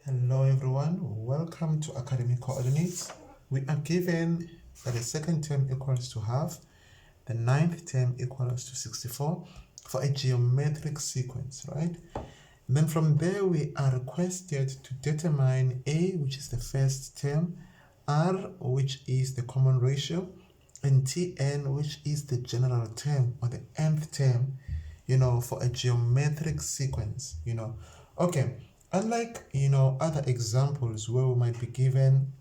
Hello everyone, welcome to Academic Coordinates. We are given that the second term equals to half, the ninth term equals to 64 for a geometric sequence, right? And then from there we are requested to determine A, which is the first term, R, which is the common ratio, and Tn, which is the general term or the nth term, for a geometric sequence, Okay, unlike, other examples where we might be given,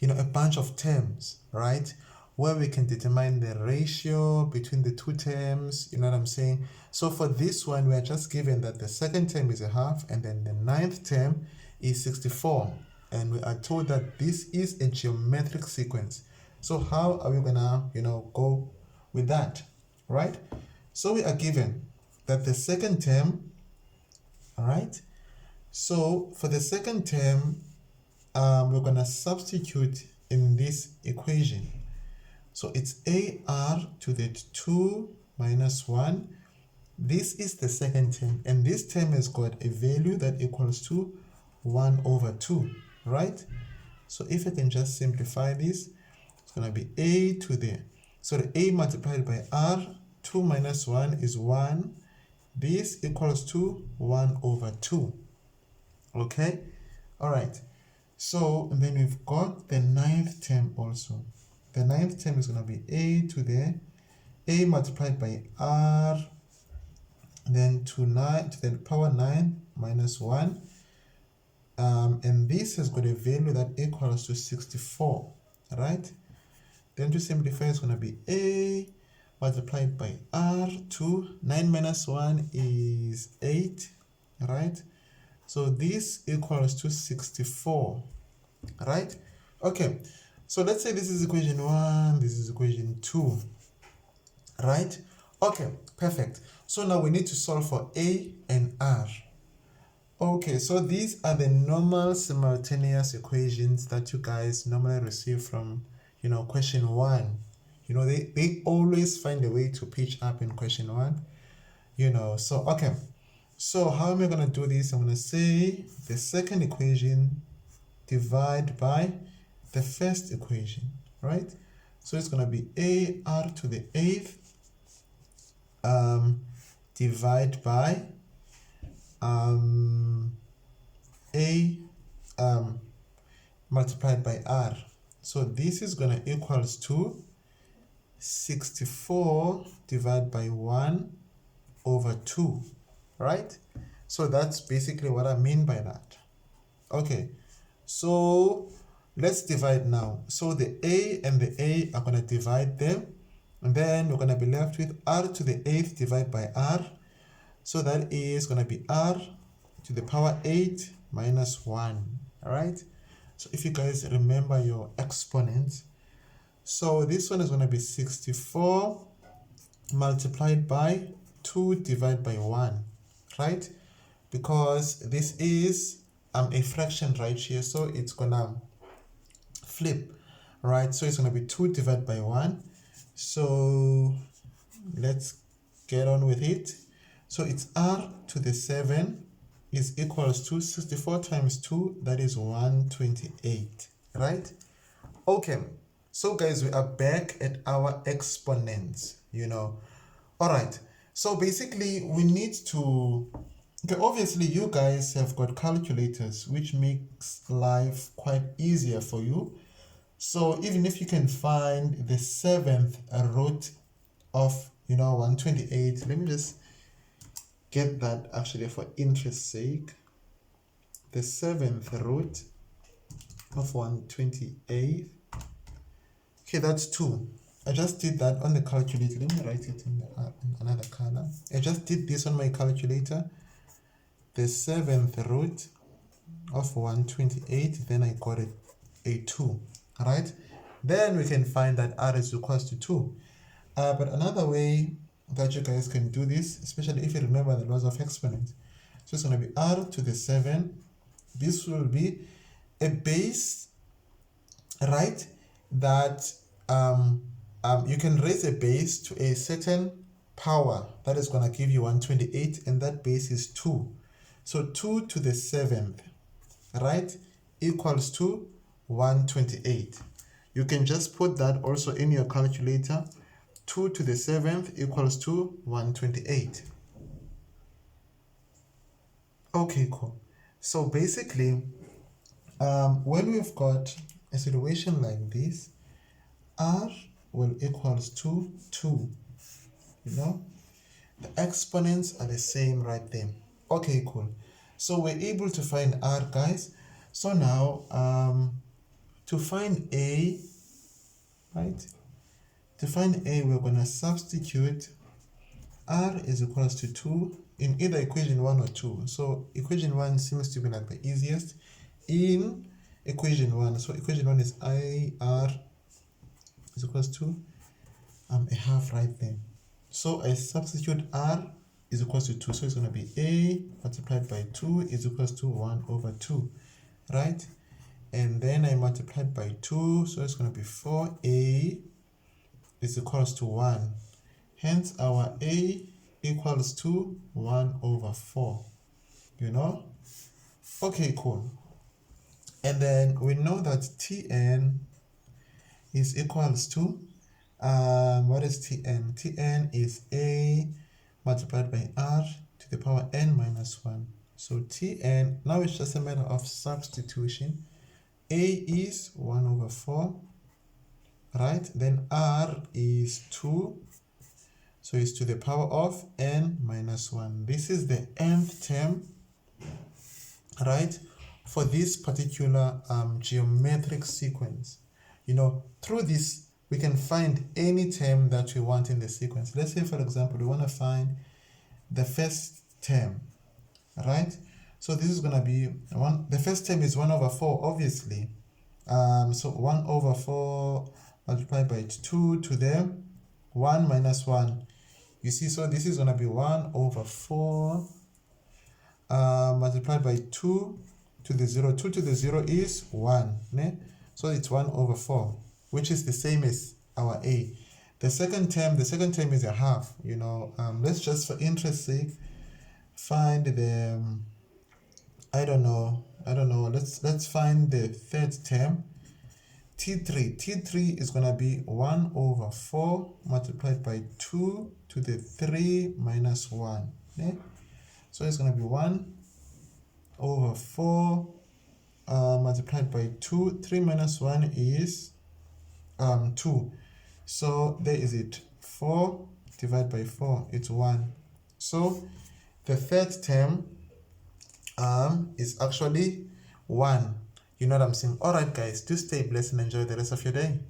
a bunch of terms, right? Where we can determine the ratio between the two terms, you know what I'm saying? So for this one, we are just given that the second term is a half and then the ninth term is 64. And we are told that this is a geometric sequence. So how are we gonna, go with that, right? So we are given that the second term, all right? So for the second term, we're gonna substitute in this equation. So it's AR to the 2 minus 1. This is the second term, and this term has got a value that equals to 1 over 2, right? So if I can just simplify this, it's gonna be A to the, so the A multiplied by R, 2 minus 1 is 1. This equals to 1 over 2. Okay, all right. So then we've got the ninth term also. The ninth term is going to be A to the A multiplied by R, then to the power 9 minus 1. And this has got a value that equals to 64, right? Then to simplify, it's going to be A multiplied by R, 2, 9 minus 1 is 8, right? So this equals to 64, right? Okay, so let's say this is equation 1, this is equation 2, right? Okay, perfect. So now we need to solve for A and R. Okay, so these are the normal simultaneous equations that you guys normally receive from, question 1. They always find a way to pitch up in question 1, so okay. So how am I going to do this? I'm going to say the second equation divide by the first equation, right? So it's going to be AR to the 8th divide by A multiplied by R. So this is going to equals to 64 divided by 1 over 2. Right? So that's basically what I mean by that. Okay, so let's divide now. So the A and the A are going to divide them, and then we're going to be left with R to the 8th divided by R. So that is going to be R to the power 8 minus 1. All right, so if you guys remember your exponents, so this one is going to be 64 multiplied by 2 divided by 1. Right, because this is a fraction right here, so it's gonna flip, right? So it's gonna be 2 divided by 1. So let's get on with it. So it's R to the 7 is equals to 64 times 2, that is 128, right? Okay, so guys, we are back at our exponents, all right. So basically, we need to, okay, obviously you guys have got calculators, which makes life quite easier for you. So even if you can find the 7th root of, 128, let me just get that actually for interest's sake. The 7th root of 128, okay, that's 2. I just did that on the calculator. Let me write it in another color. I just did this on my calculator. The 7th root of 128, then I got it a 2, right? Then we can find that R is equals to 2. But another way that you guys can do this, especially if you remember the laws of exponents, so it's going to be R to the 7. This will be a base, right, that you can raise a base to a certain power that is going to give you 128, and that base is 2. So 2 to the 7th, right, equals to 128. You can just put that also in your calculator. 2 to the 7th equals to 128. Okay, cool. So basically, when we've got a situation like this, r will equals to 2. You know, the exponents are the same right there. Okay, cool. So we're able to find r, guys. So now, to find a, right? To find a, we're gonna substitute r is equals to 2 in either equation 1 or 2. So equation 1 seems to be like the easiest. In equation 1, so equation 1 is ir is equals to a half right there. So I substitute r is equals to 2. So it's going to be a multiplied by 2 is equals to 1 over 2, right? And then I multiplied by 2, so it's going to be 4a is equals to 1. Hence, our a equals to 1 over 4, you know? Okay, cool. And then we know that Tn is equals to, what is Tn? Tn is a multiplied by r to the power n minus 1. So Tn, now it's just a matter of substitution. A is 1 over 4, right? Then r is 2. So it's to the power of n minus 1. This is the nth term, right, for this particular geometric sequence. You know, through this, we can find any term that we want in the sequence. Let's say, for example, we want to find the first term, right? So this is going to be the first term is 1 over 4, obviously. So 1 over 4 multiplied by 2 to the 1 minus 1. You see, so this is going to be 1 over 4 multiplied by 2 to the 0. 2 to the 0 is 1. Ne? So it's 1 over 4, which is the same as our a. The second term is a half. You know, let's just, for interest's sake, find the, I don't know. Let's find the third term. T3 is going to be 1 over 4 multiplied by 2 to the 3 minus 1. Okay? So it's going to be 1 over 4 multiplied by 2. 3 minus 1 is 2. So there is it. 4 divided by 4, it's 1. So the third term is actually 1. You know what I'm saying? Alright guys, do stay blessed and enjoy the rest of your day.